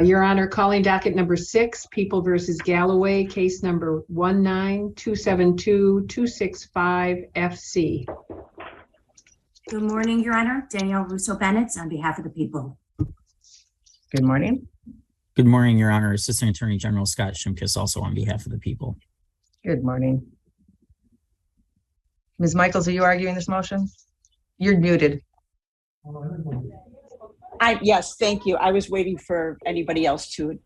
Your Honor, calling docket number 6, People versus Galloway, case number 1927265FC. Good morning, Your Honor. Danielle Russo-Bennett on behalf of the people. Good morning. Good morning, Your Honor. Assistant Attorney General Scott Shimkus, also on behalf of the people. Good morning. Ms. Michaels, are you arguing this motion? You're muted. Yes, thank you. I was waiting for anybody else to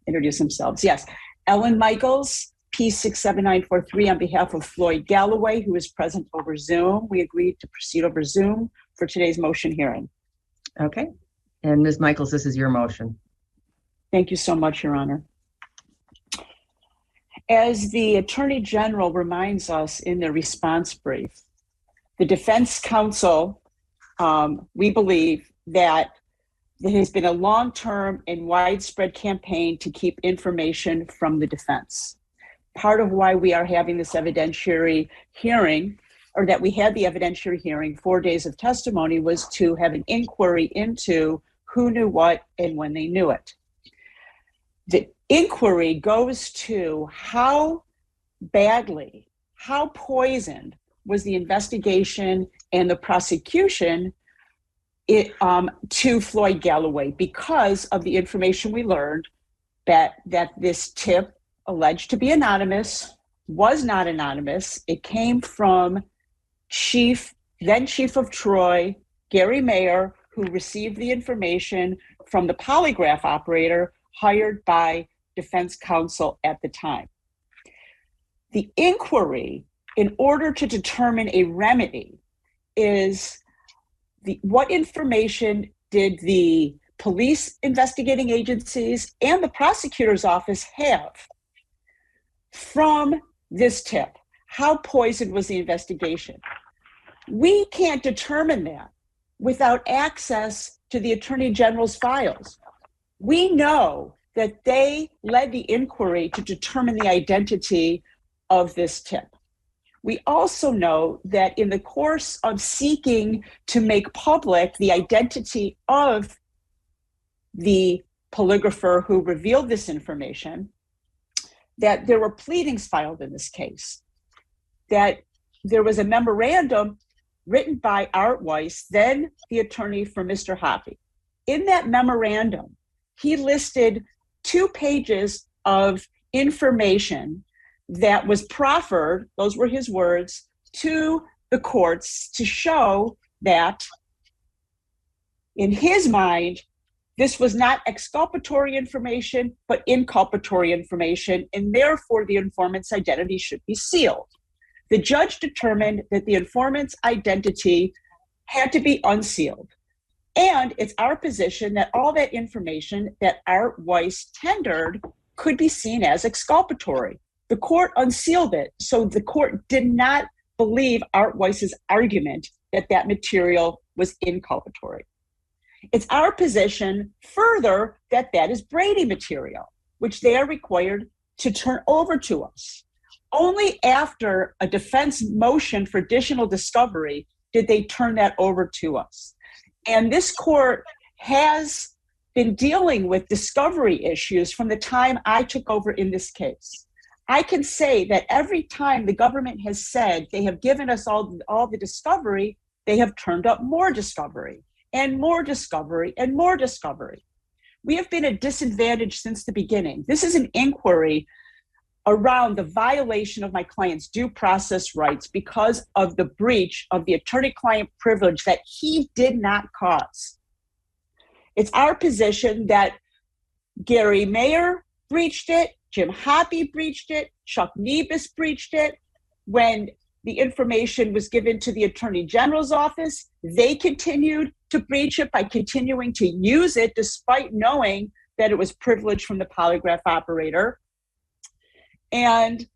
introduce themselves. Yes, Ellen Michaels, P67943 on behalf of Floyd Galloway, who is present over Zoom. We agreed to proceed over Zoom for today's motion hearing. Okay. And Ms. Michaels, this is your motion. Thank you so much, Your Honor. As the Attorney General reminds us in the response brief, the defense counsel, we believe that there has been a long-term and widespread campaign to keep information from the defense. Part of why we are having this evidentiary hearing, or that we had the evidentiary hearing, 4 days of testimony, was to have an inquiry into who knew what and when they knew it. The inquiry goes to how badly, how poisoned was the investigation and the prosecution to Floyd Galloway because of the information we learned that this tip, alleged to be anonymous, was not anonymous. It came from then Chief of Troy, Gary Mayer, who received the information from the polygraph operator hired by defense counsel at the time. The inquiry, in order to determine a remedy, is what information did the police investigating agencies and the prosecutor's office have from this tip? How poisoned was the investigation? We can't determine that without access to the Attorney General's files. We know that they led the inquiry to determine the identity of this tip. We also know that in the course of seeking to make public the identity of the polygrapher who revealed this information, that there were pleadings filed in this case, that there was a memorandum written by Art Weiss, then the attorney for Mr. Hoppe. In that memorandum, he listed 2 pages of information that was proffered, those were his words, to the courts to show that, in his mind, this was not exculpatory information, but inculpatory information, and therefore the informant's identity should be sealed. The judge determined that the informant's identity had to be unsealed. And it's our position that all that information that Art Weiss tendered could be seen as exculpatory. The court unsealed it, so the court did not believe Art Weiss's argument that that material was inculpatory. It's our position, further, that that is Brady material, which they are required to turn over to us. Only after a defense motion for additional discovery did they turn that over to us. And this court has been dealing with discovery issues from the time I took over in this case. I can say that every time the government has said they have given us all the discovery, they have turned up more discovery and more discovery and more discovery. We have been at disadvantage since the beginning. This is an inquiry around the violation of my client's due process rights because of the breach of the attorney-client privilege that he did not cause. It's our position that Gary Mayer breached it, Jim Hoppe breached it, Chuck Nebus breached it. When the information was given to the Attorney General's office, they continued to breach it by continuing to use it despite knowing that it was privileged from the polygraph operator. And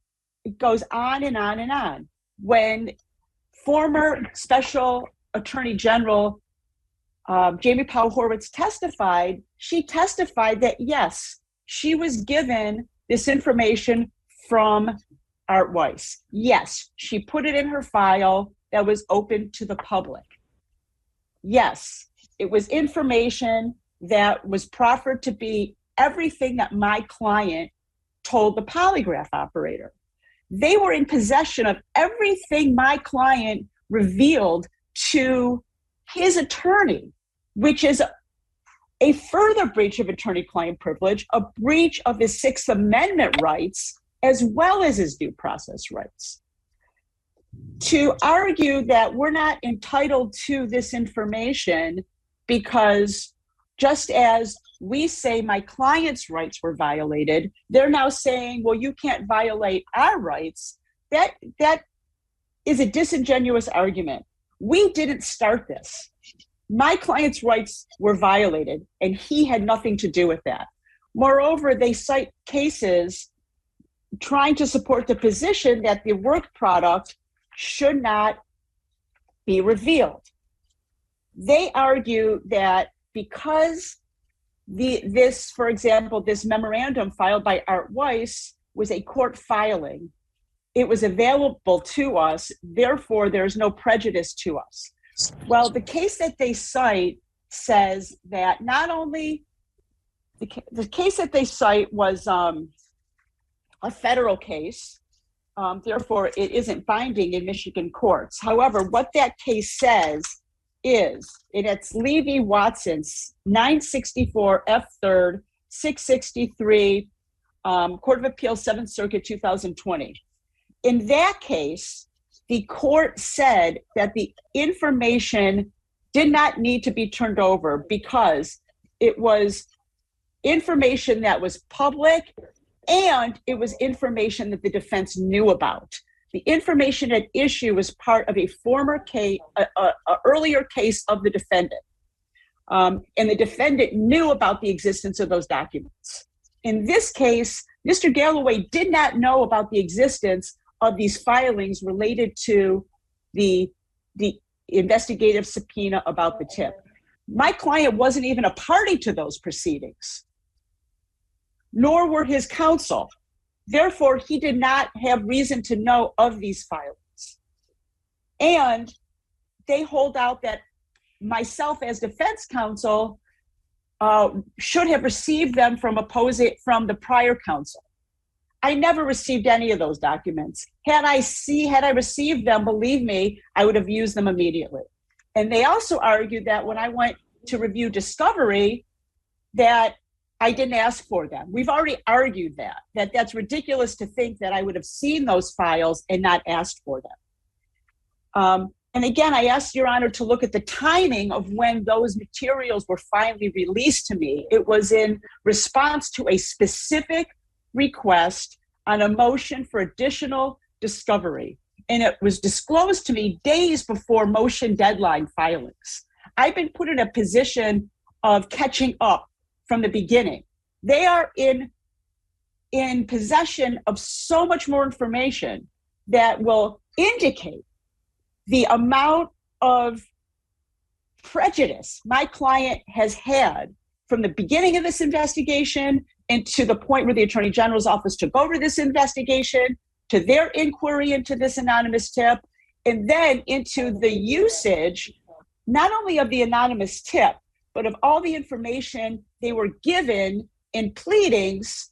it goes on and on and on. When former Special Attorney General Jamie Powell Horwitz testified, she testified that yes, she was given this information from Art Weiss. Yes, she put it in her file that was open to the public. Yes, it was information that was proffered to be everything that my client told the polygraph operator. They were in possession of everything my client revealed to his attorney, which is a further breach of attorney-client privilege, a breach of his Sixth Amendment rights, as well as his due process rights. To argue that we're not entitled to this information because just as we say my client's rights were violated, they're now saying, well, you can't violate our rights. That is a disingenuous argument. We didn't start this. My client's rights were violated, and he had nothing to do with that. Moreover, they cite cases trying to support the position that the work product should not be revealed. They argue that because for example, this memorandum filed by Art Weiss was a court filing, it was available to us, therefore there's no prejudice to us. Well, the case that they cite says that not only the case that they cite was a federal case, therefore it isn't binding in Michigan courts. However, what that case says is, and it's Levy-Watson's 964 F3rd 663, Court of Appeals 7th Circuit 2020. In that case, the court said that the information did not need to be turned over because it was information that was public and it was information that the defense knew about. The information at issue was part of a former case, earlier case of the defendant. And the defendant knew about the existence of those documents. In this case, Mr. Galloway did not know about the existence of these filings related to the investigative subpoena about the tip. My client wasn't even a party to those proceedings, nor were his counsel. Therefore, he did not have reason to know of these filings. And they hold out that myself as defense counsel should have received them from the prior counsel. I never received any of those documents. Had I received them, believe me, I would have used them immediately. And they also argued that when I went to review discovery, that I didn't ask for them. We've already argued that's ridiculous to think that I would have seen those files and not asked for them. And again, I asked Your Honor to look at the timing of when those materials were finally released to me. It was in response to a specific request on a motion for additional discovery. And it was disclosed to me days before motion deadline filings. I've been put in a position of catching up from the beginning. They are in possession of so much more information that will indicate the amount of prejudice my client has had from the beginning of this investigation and to the point where the Attorney General's office took over this investigation, to their inquiry into this anonymous tip, and then into the usage, not only of the anonymous tip, but of all the information they were given in pleadings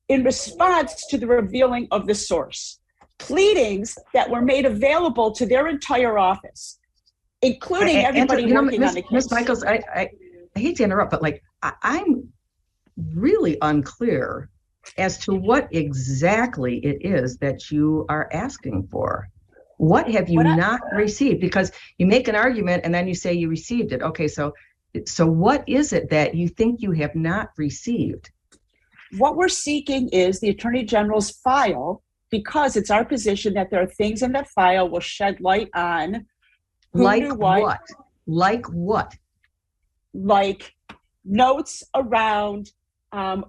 in response to the revealing of the source. Pleadings that were made available to their entire office, including everybody working on the case. Ms. Michaels, I hate to interrupt, but I'm really unclear as to what exactly it is that you are asking for. What have you not received? Because you make an argument and then you say you received it. Okay, so what is it that you think you have not received? What we're seeking is the Attorney General's file, because it's our position that there are things in that file will shed light on Like what? Like notes around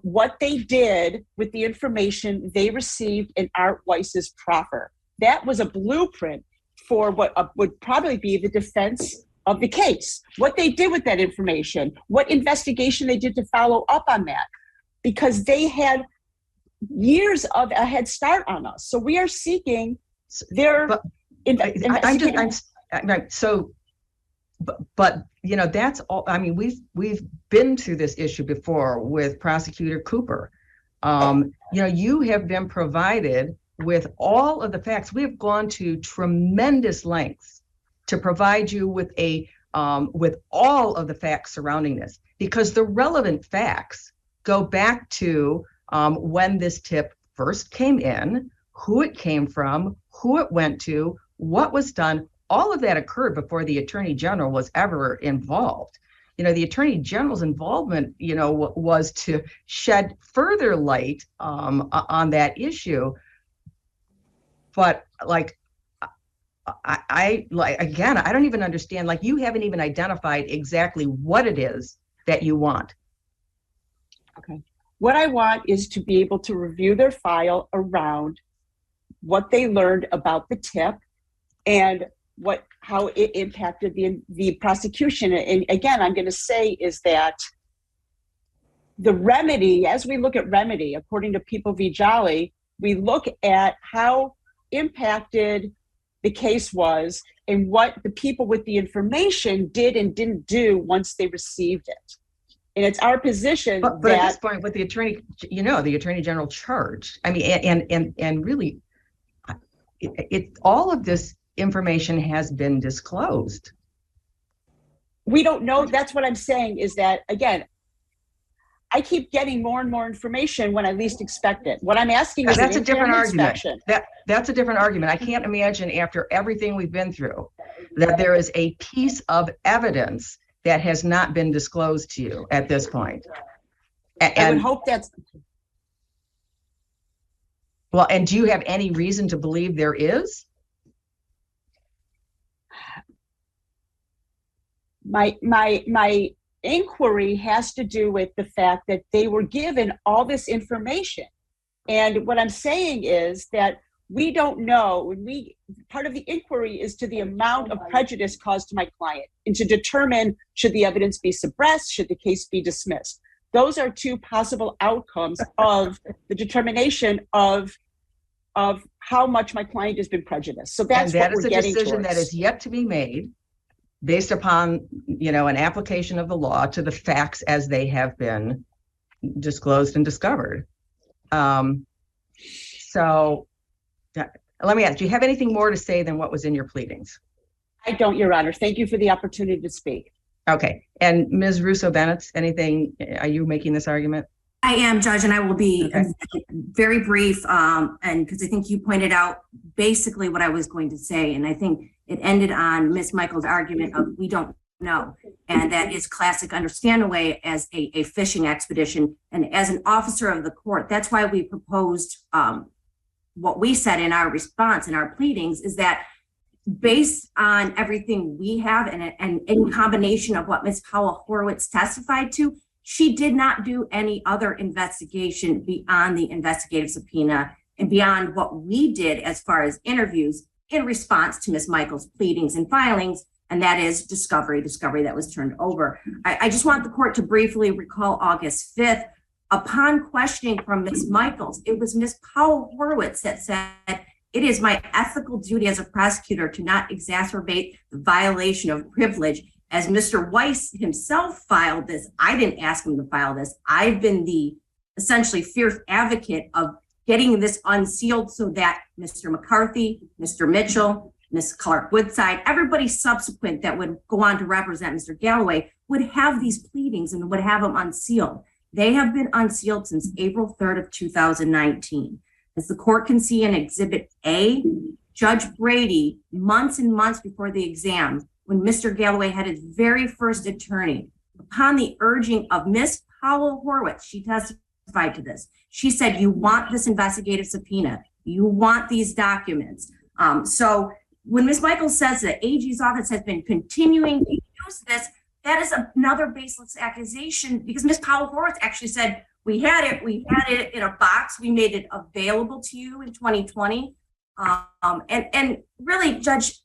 what they did with the information they received in Art Weiss's proffer. That was a blueprint for what would probably be the defense of the case. What they did with that information, what investigation they did to follow up on that, because they had years of a head start on us. So we are seeking their So but that's all. I mean, we've been through this issue before with Prosecutor Cooper. You have been provided with all of the facts. We have gone to tremendous lengths to provide you with with all of the facts surrounding this, because the relevant facts go back to when this tip first came in, who it came from, who it went to, what was done. All of that occurred before the Attorney General was ever involved. The Attorney General's involvement, was to shed further light on that issue. But I don't even understand. You haven't even identified exactly what it is that you want. Okay. What I want is to be able to review their file around what they learned about the tip and how it impacted the prosecution. And again, I'm going to say is that the remedy, as we look at remedy, according to People v. Jolly, we look at how impacted the case was and what the people with the information did and didn't do once they received it. And it's our position but at this point, with the attorney, the Attorney General charged. I mean, and really, all of this information has been disclosed. We don't know. That's what I'm saying is that, again, I keep getting more and more information when I least expect it. What I'm asking is that's a different argument. Inspection. That's a different argument. I can't imagine, after everything we've been through, that there is a piece of evidence that has not been disclosed to you at this point. I would hope that's... Well, and do you have any reason to believe there is? My inquiry has to do with the fact that they were given all this information. And what I'm saying is that we don't know. Part of the inquiry is to the amount of prejudice caused to my client and to determine, should the evidence be suppressed, should the case be dismissed. Those are two possible outcomes of the determination of how much my client has been prejudiced. So that's what we're getting towards. And that is a decision that is yet to be made based upon, an application of the law to the facts as they have been disclosed and discovered. So let me ask, do you have anything more to say than what was in your pleadings? I don't, Your Honor. Thank you for the opportunity to speak. Okay. And Ms. Russo-Bennett, anything, are you making this argument? I am, Judge, and I will be very brief, and because I think you pointed out basically what I was going to say, and I think it ended on Ms. Michael's argument of we don't know, and that is classic Understandaway as a fishing expedition. And as an officer of the court, that's why we proposed what we said in our response, in our pleadings, is that based on everything we have and in combination of what Ms. Powell Horowitz testified to, she did not do any other investigation beyond the investigative subpoena and beyond what we did as far as interviews in response to Ms. Michael's pleadings and filings, and that is discovery that was turned over. I just want the court to briefly recall August 5th. Upon questioning from Ms. Michaels, it was Ms. Powell Horowitz that said, "It is my ethical duty as a prosecutor to not exacerbate the violation of privilege." As Mr. Weiss himself filed this, I didn't ask him to file this. I've been the essentially fierce advocate of getting this unsealed so that Mr. McCarthy, Mr. Mitchell, Ms. Clark Woodside, everybody subsequent that would go on to represent Mr. Galloway would have these pleadings and would have them unsealed. They have been unsealed since April 3rd of 2019. As the court can see in Exhibit A, Judge Brady, months and months before the exam, when Mr. Galloway had his very first attorney, upon the urging of Ms. Powell Horowitz, she testified to this. She said, "You want this investigative subpoena. You want these documents." So when Ms. Michaels says that AG's office has been continuing to use this, that is another baseless accusation, because Ms. Powell Horowitz actually said, we had it in a box. We made it available to you in 2020. And really, Judge,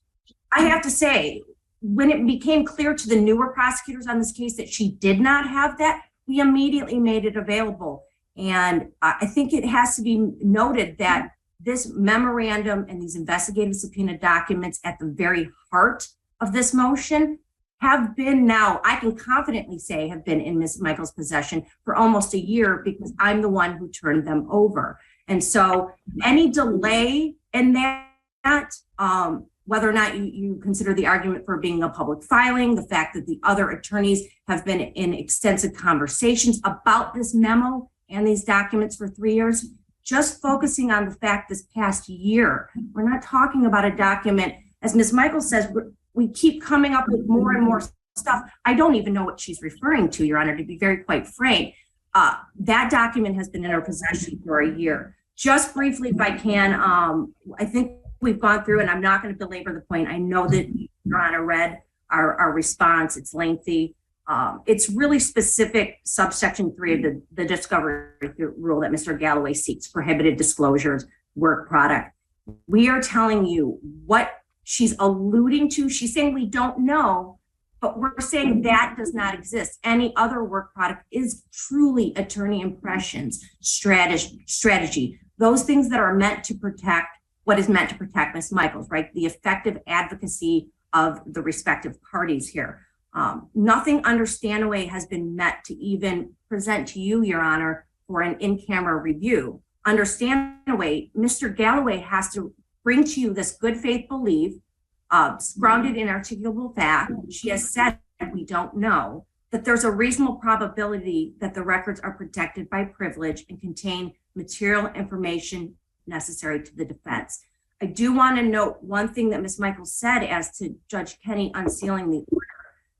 I have to say, when it became clear to the newer prosecutors on this case that she did not have that, we immediately made it available. And I think it has to be noted that this memorandum and these investigative subpoena documents at the very heart of this motion have been now, I can confidently say, have been in Ms. Michaels' possession for almost a year because I'm the one who turned them over. And so any delay in that, whether or not you consider the argument for being a public filing, the fact that the other attorneys have been in extensive conversations about this memo and these documents for 3 years, just focusing on the fact this past year, we're not talking about a document, as Ms. Michaels says, we keep coming up with more and more stuff. I don't even know what she's referring to, Your Honor, to be very quite frank. That document has been in our possession for a year. Just briefly, if I can, I think we've gone through, and I'm not going to belabor the point. I know that Your Honor read our response. It's lengthy. It's really specific, subsection 3 of the discovery rule that Mr. Galloway seeks, prohibited disclosures, work product. We are telling you what she's alluding to. She's saying we don't know, but we're saying that does not exist. Any other work product is truly attorney impressions, strategy, those things that are meant to protect what is meant to protect Ms. Michaels, right? The effective advocacy of the respective parties here. Nothing under Stanaway has been met to even present to you, Your Honor, for an in-camera review. Under Stanaway, Mr. Galloway has to bring to you this good faith belief, grounded in articulable fact. She has said, we don't know, that there's a reasonable probability that the records are protected by privilege and contain material information necessary to the defense. I do want to note one thing that Ms. Michaels said as to Judge Kenny unsealing the order.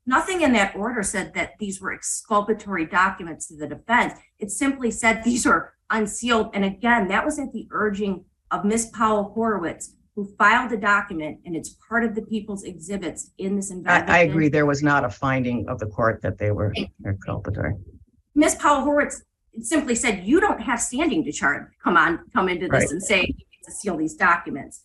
Nothing in that order said that these were exculpatory documents to the defense. It simply said these are unsealed. And again, that was at the urging of Ms. Powell Horowitz, who filed the document, and it's part of the people's exhibits in this investigation. I agree. There was not a finding of the court that they were exculpatory. Ms. Powell Horowitz simply said, you don't have standing to come into this and say you need to seal these documents.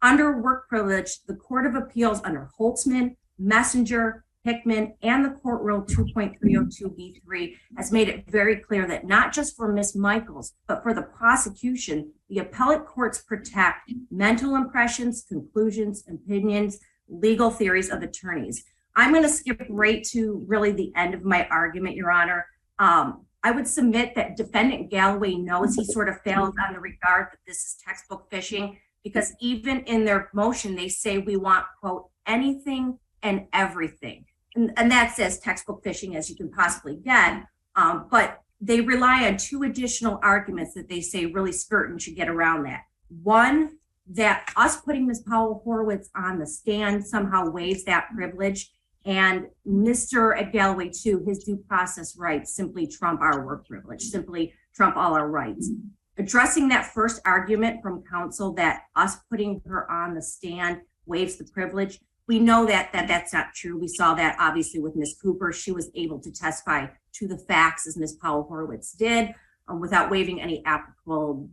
Under work privilege, the Court of Appeals under Holtzman, Messenger, Hickman, and the Court Rule 2.302b3 has made it very clear that not just for Ms. Michaels, but for the prosecution, the appellate courts protect mental impressions, conclusions, opinions, legal theories of attorneys. I'm going to skip right to really the end of my argument, Your Honor. I would submit that Defendant Galloway knows he sort of failed on the regard that this is textbook phishing, because even in their motion, they say we want, quote, anything and everything. And that's as textbook phishing as you can possibly get. But they rely on two additional arguments that they say really skirt and should get around that. One, that us putting Ms. Powell Horowitz on the stand somehow waives that privilege. And Mr. Galloway, too, his due process rights simply trump our work privilege, simply trump all our rights. Addressing that first argument from counsel that us putting her on the stand waives the privilege, we know that that's not true. We saw that obviously with Ms. Cooper. She was able to testify to the facts as Ms. Powell Horowitz did without waiving any applicable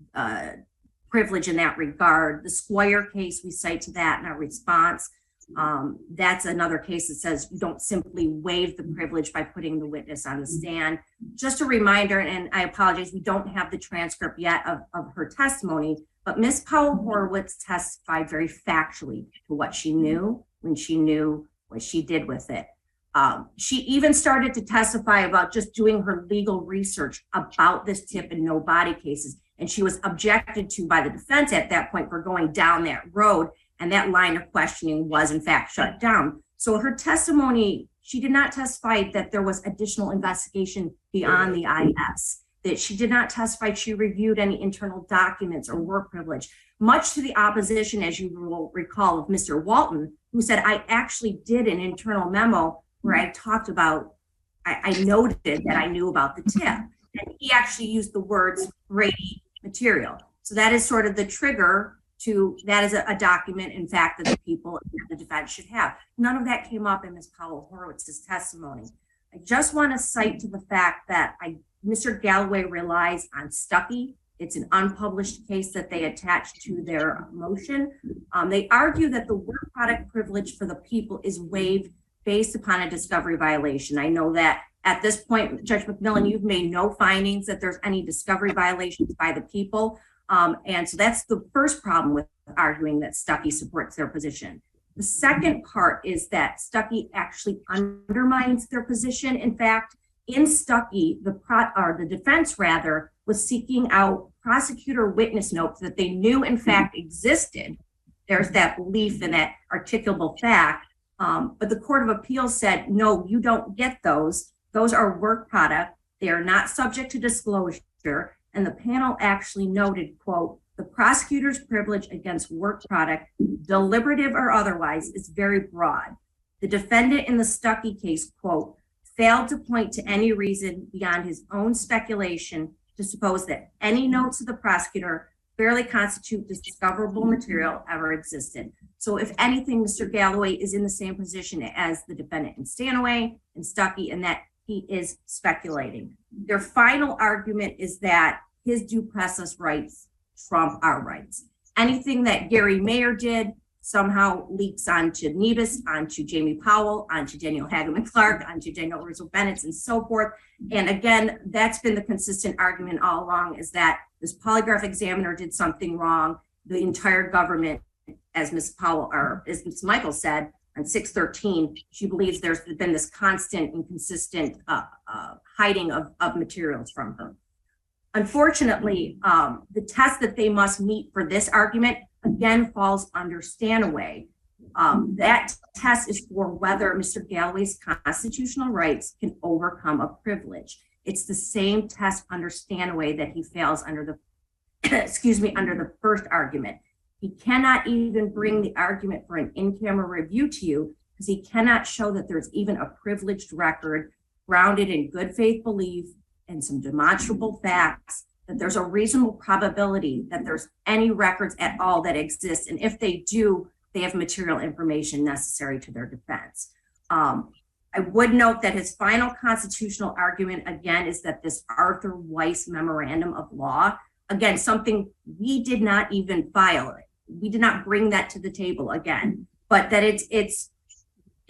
privilege in that regard. The Squire case, we cite to that in our response. That's another case that says you don't simply waive the privilege by putting the witness on the stand. Just a reminder, and I apologize, we don't have the transcript yet of her testimony, but Ms. Powell Horowitz testified very factually to what she knew when she knew what she did with it. She even started to testify about just doing her legal research about this tip and no body cases. And she was objected to by the defense at that point for going down that road. And that line of questioning was in fact shut down. So her testimony, she did not testify that there was additional investigation beyond the IS, that she did not testify she reviewed any internal documents or work privilege, much to the opposition, as you will recall, of Mr. Walton, who said, I actually did an internal memo where I talked about, I noted that I knew about the tip. And he actually used the words Brady material. So that is sort of the trigger to, that is a document, in fact, that the people in the defense should have. None of that came up in Ms. Powell Horowitz's testimony. I just want to cite to the fact that Mr. Galloway relies on Stuckey. It's an unpublished case that they attached to their motion. They argue that the work product privilege for the people is waived based upon a discovery violation. I know that at this point, Judge McMillan, you've made no findings that there's any discovery violations by the people. And so that's the first problem with arguing that Stuckey supports their position. The second part is that Stuckey actually undermines their position. In fact, in Stuckey, the defense rather was seeking out prosecutor witness notes that they knew in fact existed. There's that belief in that articulable fact. But the Court of Appeals said, no, you don't get those. Those are work product. They are not subject to disclosure. And the panel actually noted, quote, the prosecutor's privilege against work product, deliberative or otherwise, is very broad. The defendant in the Stuckey case, quote, failed to point to any reason beyond his own speculation to suppose that any notes of the prosecutor fairly constitute discoverable material ever existed. So if anything, Mr. Galloway is in the same position as the defendant in Stanaway and Stuckey, in that he is speculating. Their final argument is that his due process rights trump our rights. Anything that Gary Mayer did somehow leaks onto Nevis, onto Jamie Powell, onto Daniel Hageman Clark, onto Daniel Rizzo Bennett, and so forth. And again, that's been the consistent argument all along, is that this polygraph examiner did something wrong. The entire government, as Ms. Powell, or as Ms. Michael said on 613, she believes there's been this constant and consistent hiding of materials from her. Unfortunately, the test that they must meet for this argument again falls under Stanaway. That test is for whether Mr. Galloway's constitutional rights can overcome a privilege. It's the same test under Stanaway that he fails under the, under the first argument. He cannot even bring the argument for an in-camera review to you because he cannot show that there's even a privileged record grounded in good faith belief and some demonstrable facts, that there's a reasonable probability that there's any records at all that exist. And if they do, they have material information necessary to their defense. I would note that his final constitutional argument, again, is that this Arthur Weiss memorandum of law, again, something we did not even file it. We did not bring that to the table again, but that it's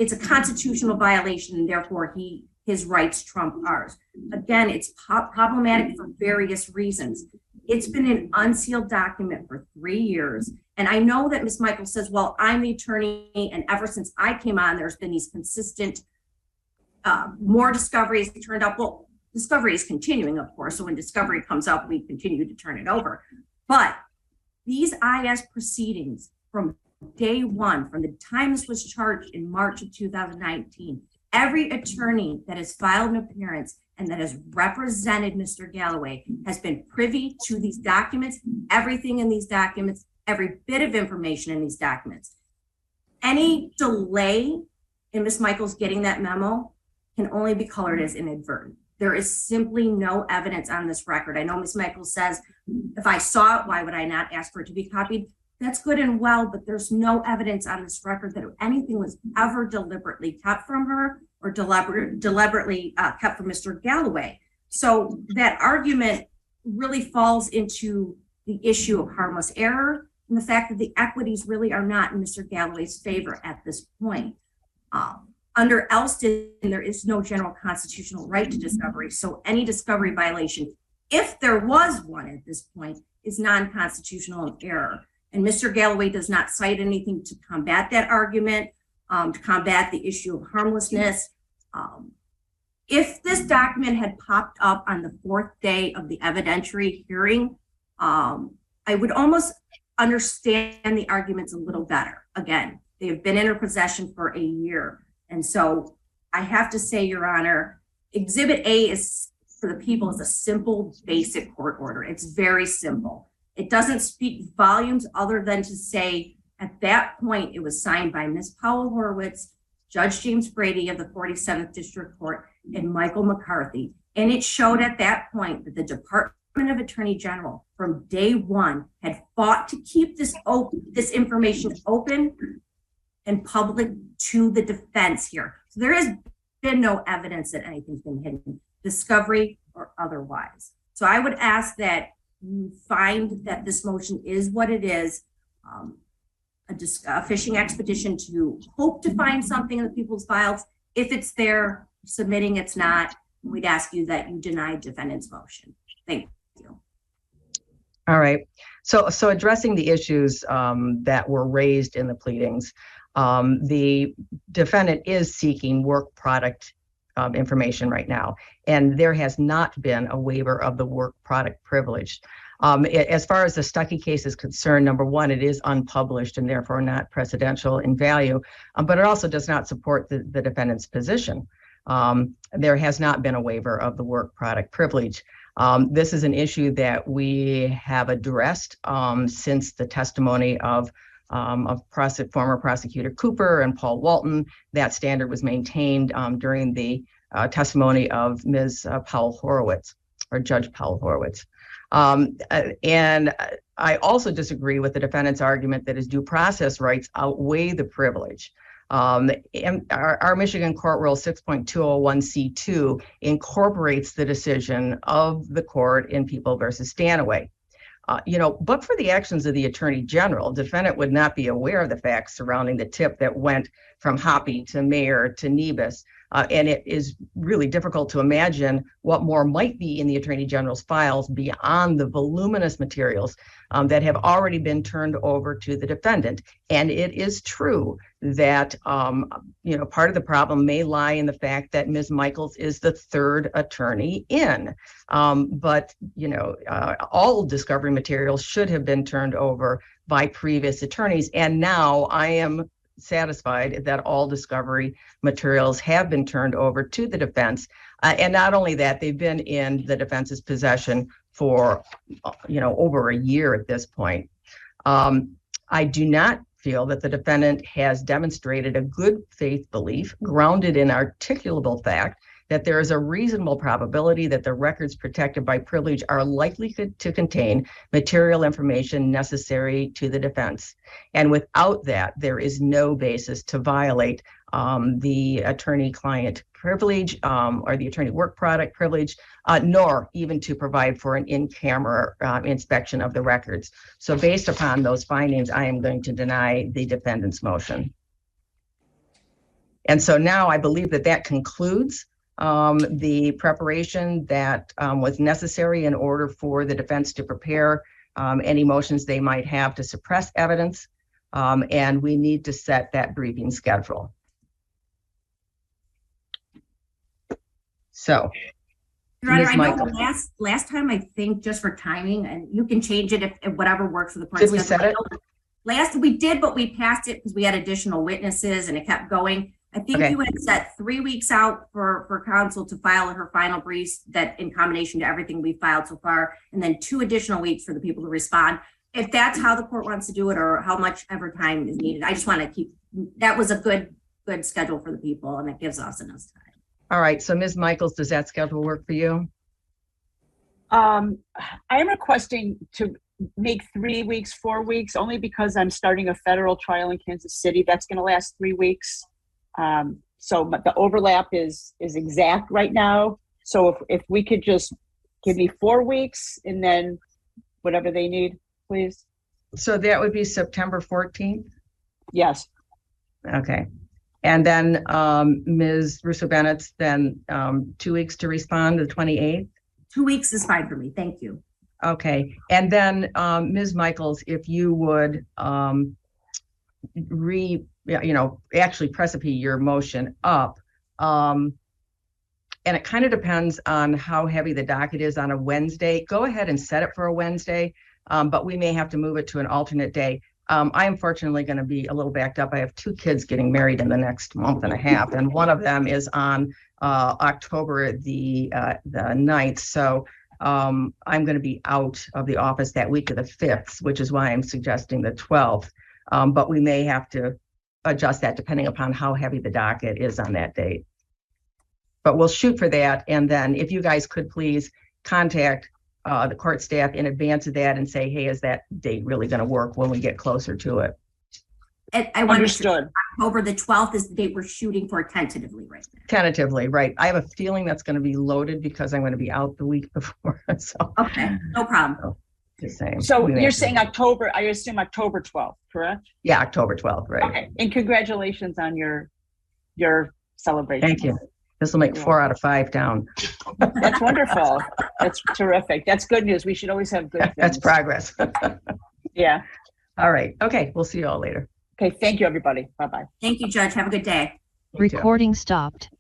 a constitutional violation, and therefore his rights trump ours. Again, it's problematic for various reasons. It's been an unsealed document for 3 years. And I know that Ms. Michael says, well, I'm the attorney, and ever since I came on, there's been these consistent, more discoveries turned up. Well, discovery is continuing, of course. So when discovery comes up, we continue to turn it over. But these IS proceedings from day one, from the time this was charged in March of 2019, every attorney that has filed an appearance and that has represented Mr. Galloway has been privy to these documents, everything in these documents, every bit of information in these documents. Any delay in Ms. Michaels getting that memo can only be colored as inadvertent. There is simply no evidence on this record. I know Ms. Michaels says, if I saw it, why would I not ask for it to be copied? That's good and well, but there's no evidence on this record that anything was ever deliberately kept from her or deliberately kept from Mr. Galloway. So that argument really falls into the issue of harmless error and the fact that the equities really are not in Mr. Galloway's favor at this point. Under Elston, there is no general constitutional right to discovery. So any discovery violation, if there was one at this point, is non-constitutional error. And Mr. Galloway does not cite anything to combat that argument, to combat the issue of harmlessness. If this document had popped up on the 4th day of the evidentiary hearing, I would almost understand the arguments a little better. Again, they have been in her possession for a year. And so I have to say, Your Honor, Exhibit A is, for the people, is a simple, basic court order. It's very simple. It doesn't speak volumes other than to say, at that point, it was signed by Ms. Powell Horowitz, Judge James Brady of the 47th District Court, and Michael McCarthy. And it showed at that point that the Department of Attorney General from day one had fought to keep this information open and public to the defense here. So there has been no evidence that anything's been hidden, discovery or otherwise. So I would ask that you find that this motion is what it is, a fishing expedition to hope to find something in the people's files. If it's there, submitting it's not, we'd ask you that you deny defendant's motion. Thank you. All right. So addressing the issues that were raised in the pleadings, The defendant is seeking work product information right now, and there has not been a waiver of the work product privilege. As far as the Stuckey case is concerned, number one, it is unpublished and therefore not precedential in value, but it also does not support the defendant's position. There has not been a waiver of the work product privilege. This is an issue that we have addressed since the testimony of former prosecutor Cooper and Paul Walton. That standard was maintained during the testimony of Ms. Powell Horowitz, or Judge Powell Horowitz. And I also disagree with the defendant's argument that his due process rights outweigh the privilege. And our Michigan Court Rule 6.201C2 incorporates the decision of the court in People versus Stanaway. But for the actions of the Attorney General, defendant would not be aware of the facts surrounding the tip that went from Hoppy to Mayer to Nebus. And it is really difficult to imagine what more might be in the Attorney General's files beyond the voluminous materials that have already been turned over to the defendant. And it is true that, part of the problem may lie in the fact that Ms. Michaels is the third attorney in. But all discovery materials should have been turned over by previous attorneys. And now I am satisfied that all discovery materials have been turned over to the defense. And not only that, they've been in the defense's possession for, over a year at this point. I do not feel that the defendant has demonstrated a good faith belief grounded in articulable fact that there is a reasonable probability that the records protected by privilege are likely to contain material information necessary to the defense. And without that, there is no basis to violate the attorney-client privilege or the attorney work product privilege, nor even to provide for an in-camera inspection of the records. So based upon those findings, I am going to deny the defendant's motion. And so now I believe that concludes the preparation that was necessary in order for the defense to prepare any motions they might have to suppress evidence, and we need to set that briefing schedule. So, Your Honor, Ms. I know Michael. last time, I think, just for timing, and you can change it if whatever works for the court. Did we set it? Last we did, but we passed it because we had additional witnesses and it kept going. I think you had set 3 weeks out for counsel to file her final briefs that in combination to everything we filed so far, and then 2 additional weeks for the people to respond. If that's how the court wants to do it or how much ever time is needed, I just want to keep, that was a good schedule for the people and it gives us enough time. All right, so Ms. Michaels, does that schedule work for you? I am requesting to make 3 weeks, 4 weeks, only because I'm starting a federal trial in Kansas City. That's going to last 3 weeks. So the overlap is exact right now. So if we could just give me 4 weeks and then whatever they need, please. So that would be September 14th? Yes. Okay. And then Ms. Russo-Bennett's then 2 weeks to respond, the 28th? 2 weeks is fine for me. Thank you. Okay. And then Ms. Michaels, if you would actually precipitate your motion up. And it kind of depends on how heavy the docket is on a Wednesday. Go ahead and set it for a Wednesday, but we may have to move it to an alternate day. I am fortunately going to be a little backed up. I have 2 kids getting married in the next month and a half, and one of them is on October the 9th. So I'm going to be out of the office that week of the 5th, which is why I'm suggesting the 12th. But we may have to adjust that depending upon how heavy the docket is on that date. But we'll shoot for that. And then if you guys could please contact the court staff in advance of that and say, hey, is that date really going to work when we get closer to it? I understood. October the 12th is the date we're shooting for tentatively right now. Tentatively, right. I have a feeling that's going to be loaded because I'm going to be out the week before. So okay, no problem. So, just saying. So you're saying October, I assume October 12th, correct? Yeah, October 12th, right. Okay, and congratulations on your celebration. Thank you. This will make 4 out of 5 down. That's wonderful. That's terrific. That's good news. We should always have good things. That's progress. Yeah. All right. Okay. We'll see you all later. Okay, thank you, everybody. Bye-bye. Thank you, Judge. Have a good day. Me too. Recording stopped.